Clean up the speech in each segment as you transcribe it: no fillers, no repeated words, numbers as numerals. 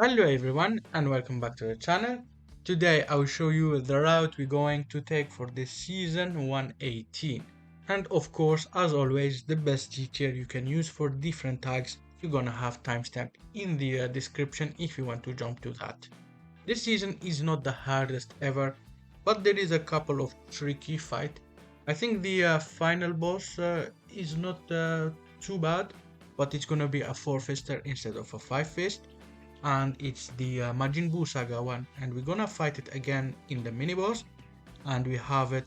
Hello everyone and welcome back to the channel. Today I will show you the route we're going to take for this season 118. And of course, as always, the best detail you can use for different tags, you're gonna have timestamp in the description if you want to jump to that. This season is not the hardest ever, but there is a couple of tricky fight. I think the final boss is not too bad, but it's gonna be a 4-fister instead of a 5-fist, and it's the Majin Buu Saga one, and we're gonna fight it again in the mini boss, and we have it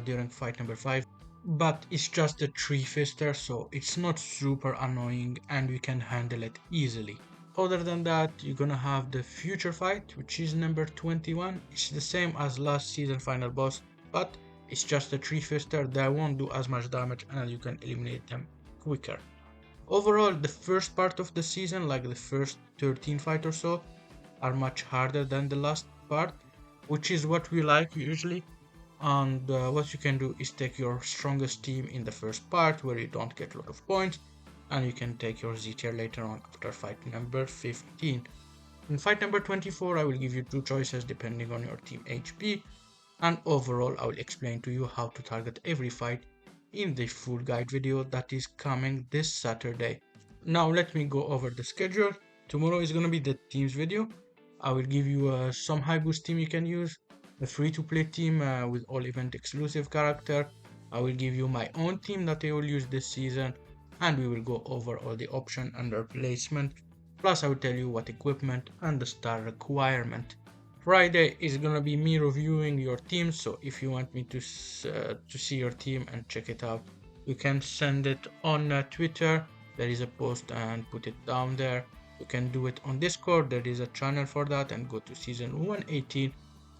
during fight number 5. But it's just a 3-fister, so it's not super annoying and we can handle it easily. Other than that, you're gonna have the future fight, which is number 21. It's the same as last season final boss, but it's just a 3-fister that won't do as much damage and you can eliminate them quicker. Overall, the first part of the season, like the first 13 fight or so, are much harder than the last part, which is what we like usually. And what you can do is take your strongest team in the first part where you don't get a lot of points, and you can take your Z tier later on after fight number 15. In fight number 24, I will give you two choices depending on your team HP, and overall I will explain to you how to target every fight in the full guide video that is coming this Saturday. Now let me go over the schedule. Tomorrow is gonna be the teams video. I will give you some high boost team you can use, a free to play team with all event exclusive character. I will give you my own team that I will use this season, and we will go over all the option and their placement. Plus I will tell you what equipment and the star requirement. Friday is gonna be me reviewing your team, so if you want me to see your team and check it out, you can send it on Twitter. There is a post and put it down there. You can do it on Discord, there is a channel for that, and go to season 118,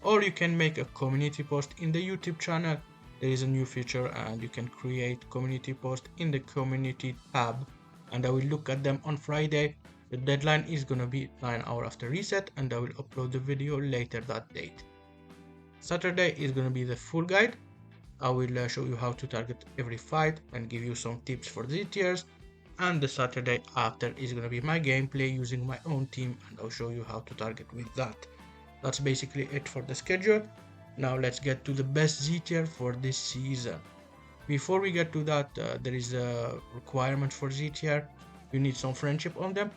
or you can make a community post in the YouTube channel. There is a new feature and you can create community post in the community tab, and I will look at them on Friday. The deadline is gonna be 9 hours after reset, and I will upload the video later that date. Saturday is gonna be the full guide. I will show you how to target every fight and give you some tips for the tiers. And the Saturday after is gonna be my gameplay using my own team, and I'll show you how to target with that. That's basically it for the schedule. Now let's get to the best Z tier for this season. Before we get to that, there is a requirement for Z tier. You need some friendship on them,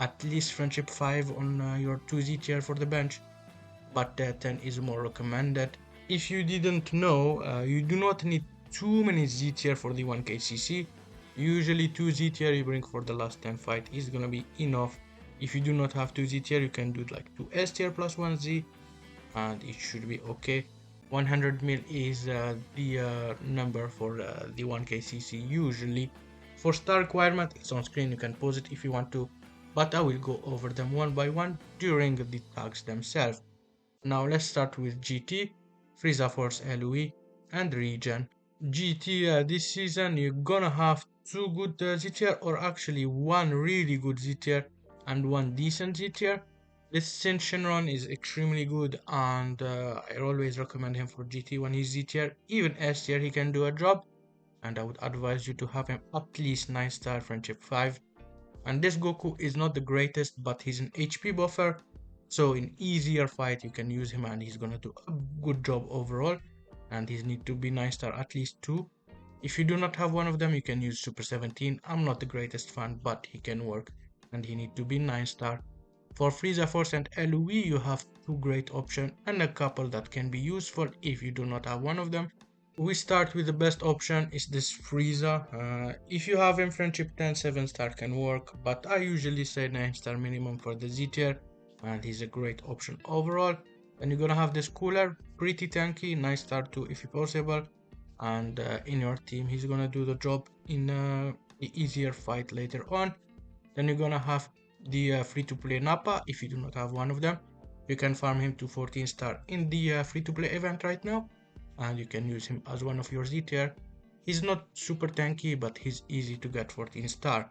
at least friendship 5 on your 2 Z tier for the bench, but 10 is more recommended. If you didn't know, you do not need too many Z tier for the 1k CC. Usually 2 Z tier you bring for the last 10 fight is gonna be enough. If you do not have 2 Z tier, you can do like 2 S tier plus 1 Z, and it should be okay. 100 mil is the number for the 1k CC usually. For star requirement, it's on screen, you can pause it if you want to, but I will go over them one by one during the tags themselves. Now let's start with GT, Frieza Force LOE, and Regen. GT this season you're gonna have 2 good Z tier, or actually 1 really good Z tier and 1 decent Z tier. This Shenron is extremely good, and I always recommend him for GT when he's Z tier. Even S tier he can do a job, and I would advise you to have him at least 9 star friendship 5. And this Goku is not the greatest, but he's an HP buffer, so in easier fight you can use him and he's gonna do a good job overall, and he need to be 9 star at least 2. If you do not have one of them, you can use Super 17. I'm not the greatest fan, but he can work, and he need to be 9 star. For Frieza Force and LOE, you have 2 great options and a couple that can be useful if you do not have one of them. We start with the best option is this Frieza. If you have him friendship 10, 7 star can work, but I usually say 9 star minimum for the Z tier, and he's a great option overall. Then you're gonna have this Cooler, pretty tanky, 9 star 2 if possible, and in your team he's gonna do the job in the easier fight later on. Then you're gonna have the free-to-play Nappa. If you do not have one of them, you can farm him to 14 star in the free-to-play event right now, and you can use him as one of your Z tier. He's not super tanky, but he's easy to get 14 star.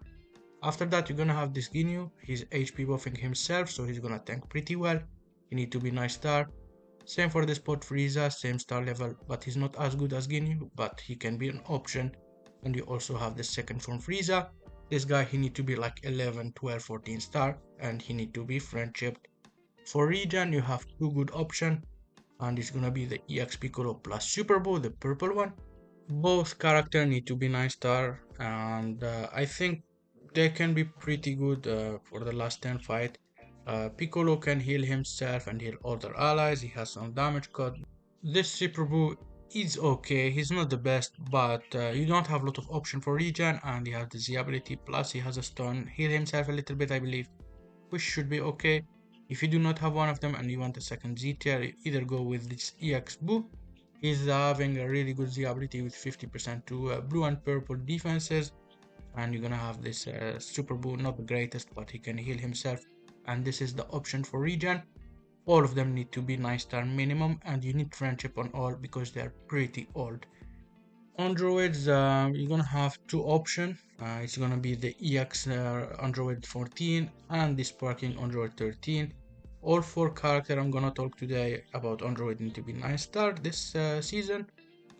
After that, you're gonna have this Ginyu. He's HP buffing himself, so he's gonna tank pretty well. You need to be 9 star. Same for this Pot Frieza, same star level, but he's not as good as Ginyu, but he can be an option. And you also have the second form Frieza. This guy, he need to be like 11, 12, 14 star, and he need to be friendshipped. For regen, you have two good options, and it's gonna be the EX Piccolo plus Super Buu, the purple one. Both character need to be 9 star, and I think they can be pretty good for the last 10 fight. Piccolo can heal himself and heal other allies. He has some damage cut. This Super Buu is okay. He's not the best, but you don't have a lot of option for regen, and he has the Z ability. Plus, he has a stun. Heal himself a little bit, I believe, which should be okay. If you do not have one of them and you want a second Z tier, you either go with this EX Buu. He's having a really good Z ability with 50% to blue and purple defenses, and you're gonna have this Super Buu, not the greatest, but he can heal himself, and this is the option for regen. All of them need to be 9 star minimum, and you need friendship on all because they're pretty old. Androids, you're gonna have two options. It's gonna be the EX Android 14 and the Sparking Android 13. All four characters I'm gonna talk today about Android need to be 9 star this season.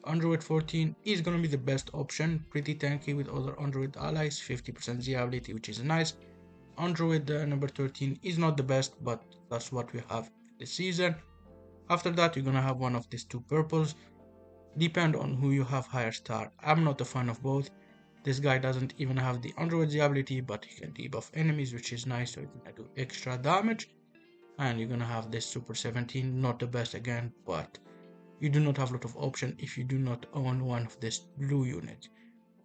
Android 14 is gonna be the best option, pretty tanky with other Android allies, 50% Z ability, which is nice. Android number 13 is not the best, but that's what we have this season. After that, you're gonna have one of these two purples. Depend on who you have higher star. I'm not a fan of both. This guy doesn't even have the Android Z ability, but he can debuff enemies, which is nice, so you can do extra damage. And you're gonna have this Super 17, not the best again, but you do not have a lot of option if you do not own one of this blue unit.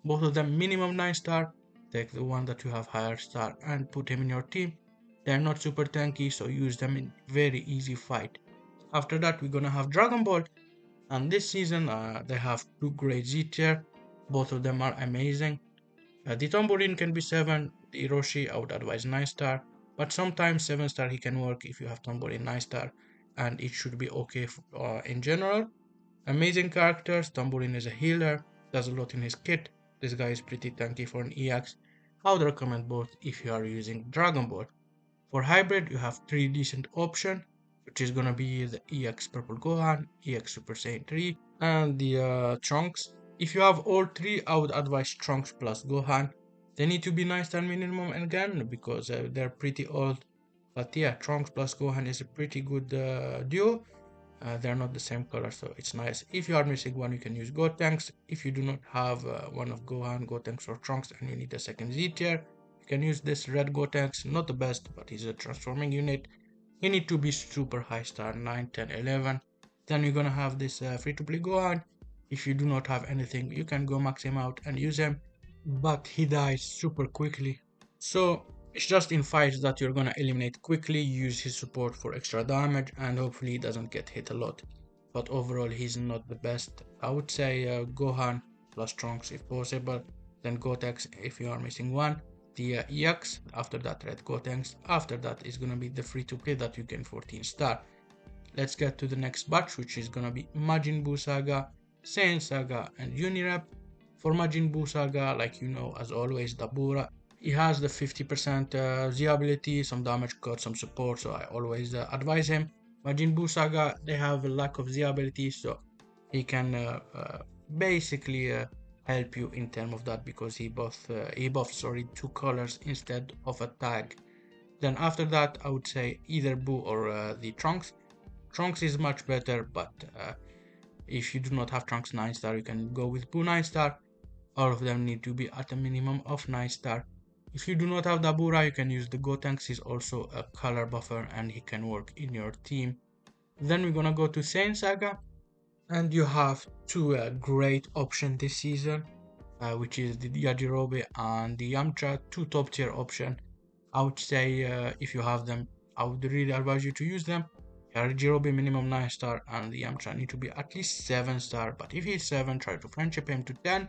Both of them minimum 9 star. Take the one that you have higher star and put him in your team. They're not super tanky, so use them in very easy fight. After that, we're gonna have Dragon Ball, and this season they have two great Z tier. Both of them are amazing. The Tambourine can be 7, the Hiroshi I would advise 9 star, but sometimes 7 star he can work if you have Tambourine 9 star, and it should be okay in general. Amazing characters. Tambourine is a healer, does a lot in his kit. This guy is pretty tanky for an EX. I would recommend both if you are using Dragon Ball. For hybrid, you have 3 decent options, which is gonna be the EX Purple Gohan, EX Super Saiyan 3, and the Trunks. If you have all 3, I would advise Trunks plus Gohan. They need to be 9 star minimum again because they're pretty old. But yeah, Trunks plus Gohan is a pretty good duo. They're not the same color, so it's nice. If you are missing one, you can use Gotenks. If you do not have one of Gohan, Gotenks, or Trunks, and you need a second Z tier, you can use this red Gotenks. Not the best, but he's a transforming unit. You need to be super high star, 9, 10, 11. Then you're gonna have this free-to-play Gohan. If you do not have anything, you can go max him out and use him, but he dies super quickly. So it's just in fights that you're gonna eliminate quickly, use his support for extra damage, and hopefully he doesn't get hit a lot. But overall, he's not the best. I would say Gohan plus Trunks if possible, then Gotenks if you are missing one, the EX, after that Red Gotenks, after that is gonna be the free-to-play that you gain 14 star. Let's get to the next batch, which is gonna be Majin Buu Saga, Saiyan Saga, and Unirep. For Majin Buu Saga, like you know, as always, Dabura. He has the 50% Z ability, some damage cut, some support, so I always advise him. Majin Buu Saga, they have a lack of Z ability, so he can basically help you in terms of that because he buffs two colors instead of a tag. Then after that, I would say either Buu or the Trunks. Trunks is much better, but if you do not have Trunks 9 star, you can go with Buu 9 star. All of them need to be at a minimum of 9 star. If you do not have Dabura, you can use the Gotenks. He's also a color buffer and he can work in your team. Then we're gonna go to Saiyan Saga, and you have two great options this season, which is the Yajirobe and the Yamcha, two top tier options. I would say if you have them, I would really advise you to use them. Yajirobe minimum 9 star and the Yamcha need to be at least 7 star, but if he's 7, try to friendship him to 10.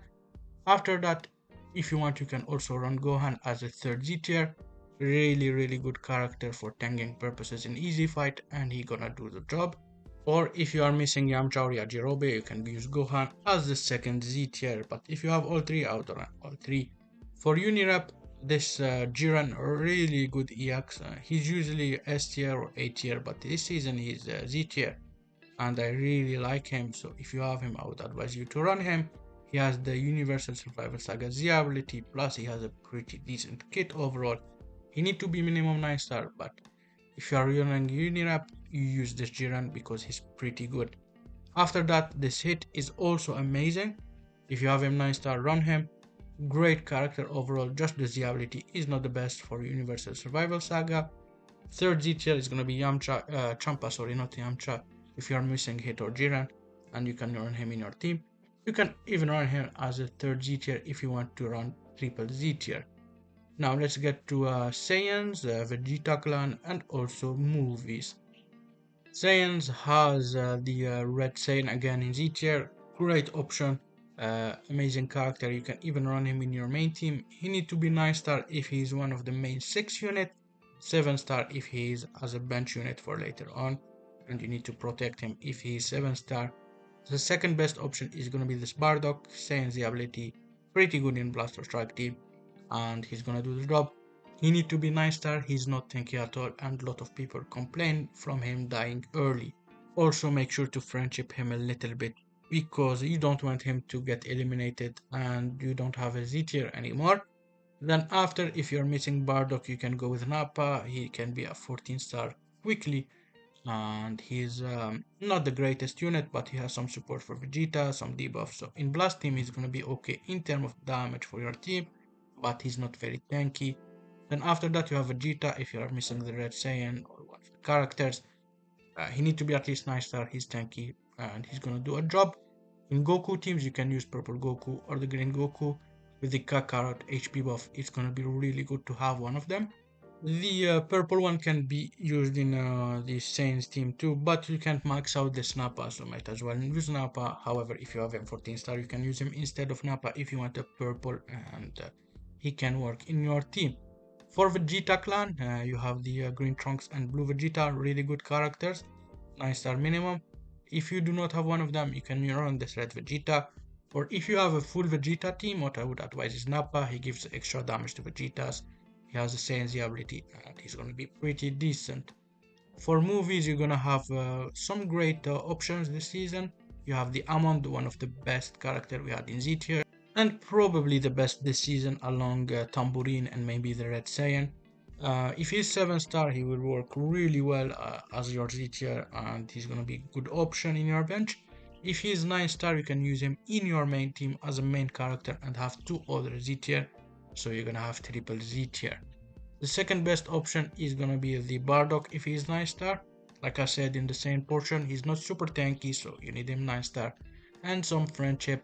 After that, if you want, you can also run Gohan as a third Z tier. Really good character for tanking purposes in easy fight, and he gonna do the job. Or if you are missing Yamcha or Yajirobe, you can use Gohan as the second Z tier. But if you have all 3, I would run all 3. For Unirep, this Jiren really good EX. He's usually S tier or A tier, but this season he's Z tier, and I really like him. So if you have him, I would advise you to run him. He has the Universal Survival Saga Z ability, plus he has a pretty decent kit overall. He need to be minimum 9 star, but if you are running Unirap, you use this Jiren because he's pretty good. After that, this hit is also amazing. If you have him 9 star, run him. Great character overall, just the Z ability is not the best for Universal Survival Saga. Third Z tier is gonna be Champa, sorry, not Yamcha. If you are missing Hit or Jiren, and you can run him in your team. You can even run him as a third Z tier if you want to run triple Z tier. Now let's get to Saiyans, Vegeta clan, and also movies. Saiyans has the Red Saiyan again in Z tier. Great option, amazing character. You can even run him in your main team. He need to be 9 star if he is one of the main 6 unit, 7 star if he is as a bench unit for later on, and you need to protect him if he is 7 star. The second best option is gonna be this Bardock. Saiyan's the ability, pretty good in Blast or Strike team, and he's gonna do the job. He need to be 9 star, he's not tanky at all, and a lot of people complain from him dying early. Also make sure to friendship him a little bit, because you don't want him to get eliminated and you don't have a Z tier anymore. Then after, if you're missing Bardock, you can go with Nappa. He can be a 14 star quickly, and he's not the greatest unit, but he has some support for Vegeta, some debuff. So in Blast team, he's gonna be okay in terms of damage for your team, but he's not very tanky. Then after that, you have Vegeta. If you are missing the Red Saiyan or one of the characters, he need to be at least 9 star. He's tanky and he's gonna do a job. In Goku teams, you can use Purple Goku or the Green Goku with the Kakarot HP buff. It's gonna be really good to have one of them. The purple one can be used in the Saiyans team too, but you can't max out this Nappa, so might as well use Nappa. However, if you have him 14 star, you can use him instead of Nappa if you want a purple, and he can work in your team. For Vegeta clan, you have the Green Trunks and Blue Vegeta, really good characters, 9 star minimum. If you do not have one of them, you can run this Red Vegeta. Or if you have a full Vegeta team, what I would advise is Nappa. He gives extra damage to Vegetas. He has the Saiyan's ability and he's going to be pretty decent. For movies, you're going to have some great options this season. You have the Amon, one of the best character we had in Z tier, and probably the best this season along Tambourine and maybe the Red Saiyan. If he's 7 star, he will work really well as your Z tier, and he's going to be a good option in your bench. If he's 9 star, you can use him in your main team as a main character and have 2 other Z tier. So you're gonna have triple Z tier. The second best option is gonna be the Bardock if he's 9 star. Like I said in the same portion, he's not super tanky, so you need him 9 star and some friendship.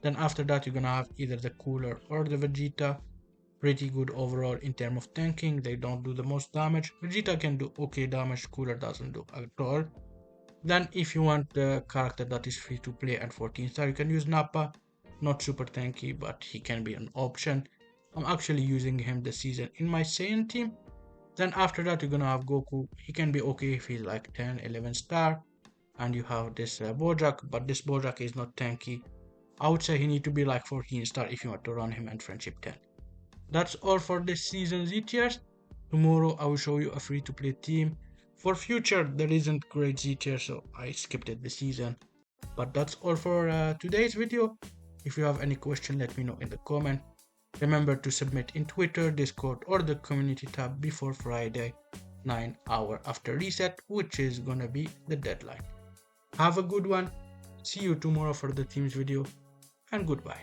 Then after that, you're gonna have either the Cooler or the Vegeta. Pretty good overall in terms of tanking. They don't do the most damage. Vegeta can do okay damage, Cooler doesn't do at all. Then if you want the character that is free to play and 14 star, you can use Nappa. Not super tanky, but he can be an option. I'm actually using him this season in my Saiyan team. Then after that, you're gonna have Goku. He can be okay if he's like 10, 11 star. And you have this Bojack, but this Bojack is not tanky. I would say he need to be like 14 star if you want to run him and friendship 10. That's all for this season's Z tiers. Tomorrow I will show you a free to play team. For future, there isn't great Z tier, so I skipped it this season. But that's all for today's video. If you have any question, let me know in the comment. Remember to submit in Twitter, Discord, or the community tab before Friday, 9 hours after reset, which is gonna be the deadline. Have a good one. See you tomorrow for the teams video, and goodbye.